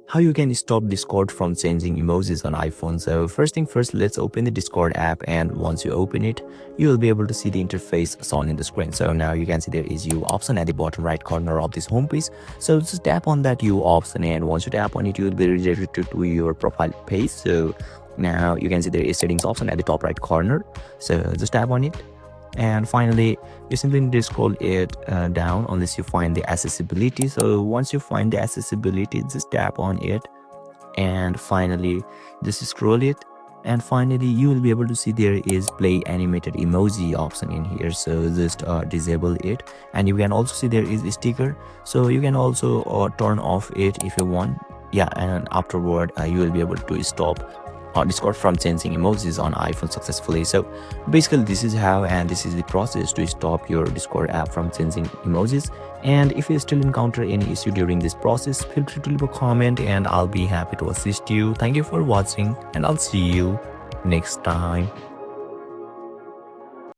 how you can stop Discord from changing emojis on iPhone. So first thing first, let's open the Discord app, and once you open it, you will be able to see the interface shown in the screen. So now you can see there is U option at the bottom right corner of this home page. So just tap on that U option, and once you tap on it, you will be redirected to your profile page. So now you can see there is settings option at the top right corner. So just tap on it, and finally you simply need to scroll it down unless you find the accessibility. So once you find the accessibility, just tap on it, and finally just scroll it, and finally you will be able to see there is play animated emoji option in here. So just disable it, and you can also see there is a sticker, so you can also turn off it if you want. Yeah, and afterward you will be able to stop Discord from changing emojis on iPhone successfully. So basically this is how, and this is the process to stop your Discord app from changing emojis. And if you still encounter any issue during this process, feel free to leave a comment and I'll be happy to assist you. Thank you for watching, and I'll see you next time.